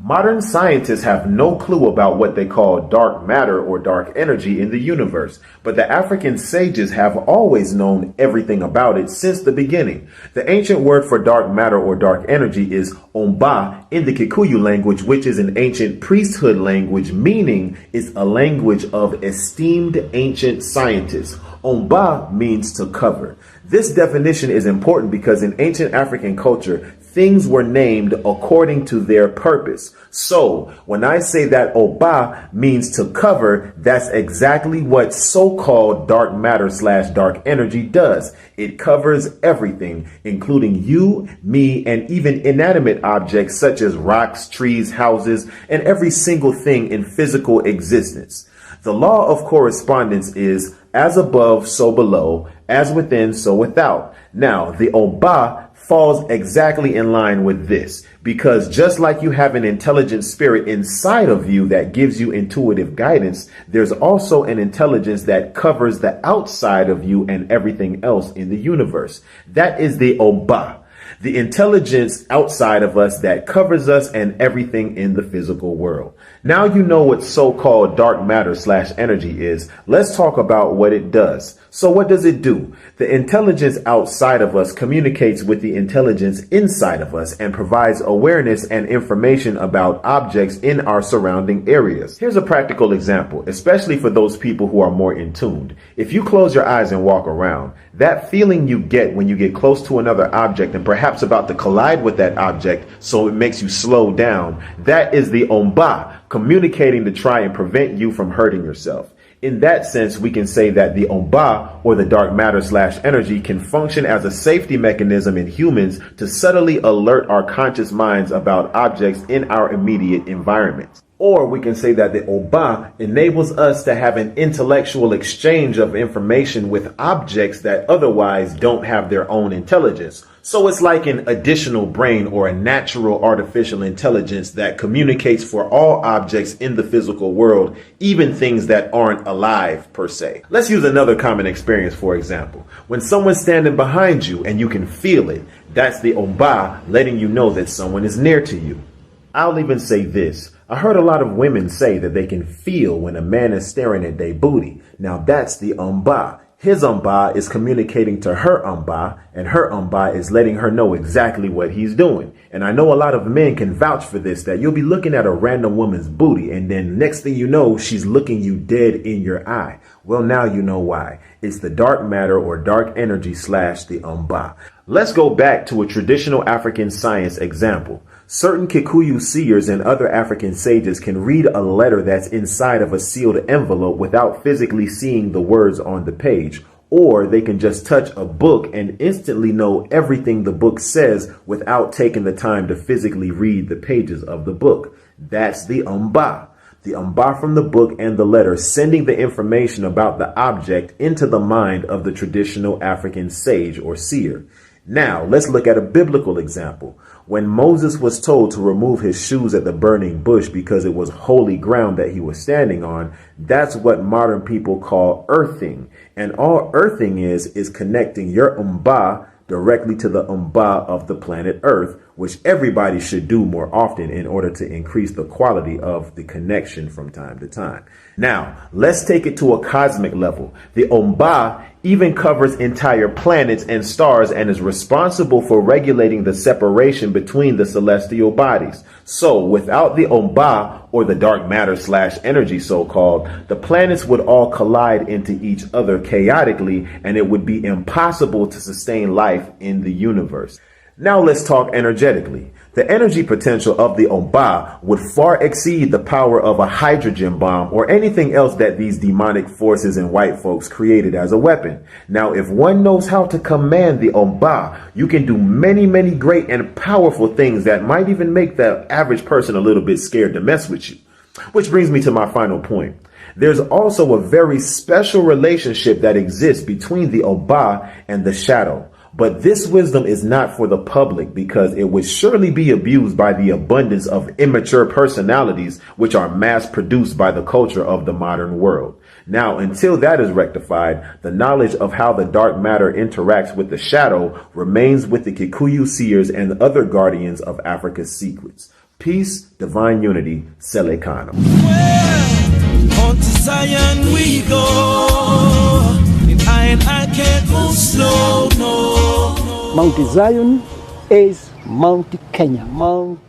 Modern scientists have no clue about what they call dark matter or dark energy in the universe, but the African sages have always known everything about it since the beginning. The ancient word for dark matter or dark energy is umbah in the Kikuyu language, which is an ancient priesthood language, meaning it's a language of esteemed ancient scientists. Umbah means to cover. This definition is important because in ancient African culture, things were named according to their purpose. So when I say that Umbah means to cover, that's exactly what so-called dark matter / dark energy does. It covers everything, including you, me, and even inanimate objects such as rocks, trees, houses, and every single thing in physical existence. The law of correspondence is as above, so below, as within, so without. Now, the Umbah falls exactly in line with this, because just like you have an intelligent spirit inside of you that gives you intuitive guidance, there's also an intelligence that covers the outside of you and everything else in the universe. That is the umbah, the intelligence outside of us that covers us and everything in the physical world. Now you know what so-called dark matter / energy is. Let's talk about what it does. So what does it do? The intelligence outside of us communicates with the intelligence inside of us and provides awareness and information about objects in our surrounding areas. Here's a practical example, especially for those people who are more in tuned. If you close your eyes and walk around, that feeling you get when you get close to another object and perhaps about to collide with that object, so it makes you slow down, that is the umbah communicating to try and prevent you from hurting yourself. In that sense, we can say that the umbah, or the dark matter / energy, can function as a safety mechanism in humans to subtly alert our conscious minds about objects in our immediate environment. Or we can say that the umbah enables us to have an intellectual exchange of information with objects that otherwise don't have their own intelligence. So it's like an additional brain or a natural artificial intelligence that communicates for all objects in the physical world, even things that aren't alive per se. Let's use another common experience, for example. When someone's standing behind you and you can feel it, that's the umbah letting you know that someone is near to you. I'll even say this. I heard a lot of women say that they can feel when a man is staring at their booty. Now that's the umbah. His umbah is communicating to her umbah, and her umbah is letting her know exactly what he's doing. And I know a lot of men can vouch for this, that you'll be looking at a random woman's booty, and then next thing you know, she's looking you dead in your eye. Well, now you know why. It's the dark matter or dark energy / the umbah. Let's go back to a traditional African science example. Certain Kikuyu seers and other African sages can read a letter that's inside of a sealed envelope without physically seeing the words on the page. Or they can just touch a book and instantly know everything the book says without taking the time to physically read the pages of the book. That's the umbah. The umbah from the book and the letter sending the information about the object into the mind of the traditional African sage or seer. Now, let's look at a biblical example. When Moses was told to remove his shoes at the burning bush because it was holy ground that he was standing on, that's what modern people call earthing. And all earthing is connecting your umbah directly to the umbah of the planet Earth, which everybody should do more often in order to increase the quality of the connection from time to time. Now, let's take it to a cosmic level. The umbah even covers entire planets and stars and is responsible for regulating the separation between the celestial bodies. So without the umbah, or the dark matter / energy so-called, the planets would all collide into each other chaotically, and it would be impossible to sustain life in the universe. Now let's talk energetically. The energy potential of the umbah would far exceed the power of a hydrogen bomb or anything else that these demonic forces and white folks created as a weapon. Now, if one knows how to command the umbah, you can do many, many great and powerful things that might even make the average person a little bit scared to mess with you. Which brings me to my final point. There's also a very special relationship that exists between the umbah and the shadow. But this wisdom is not for the public because it would surely be abused by the abundance of immature personalities which are mass produced by the culture of the modern world. Now, until that is rectified, the knowledge of how the dark matter interacts with the shadow remains with the Kikuyu seers and other guardians of Africa's secrets. Peace, divine unity, Selekano. On to Zion we go, and I can't move slow, no. Mount Zion is Mount Kenya. Mount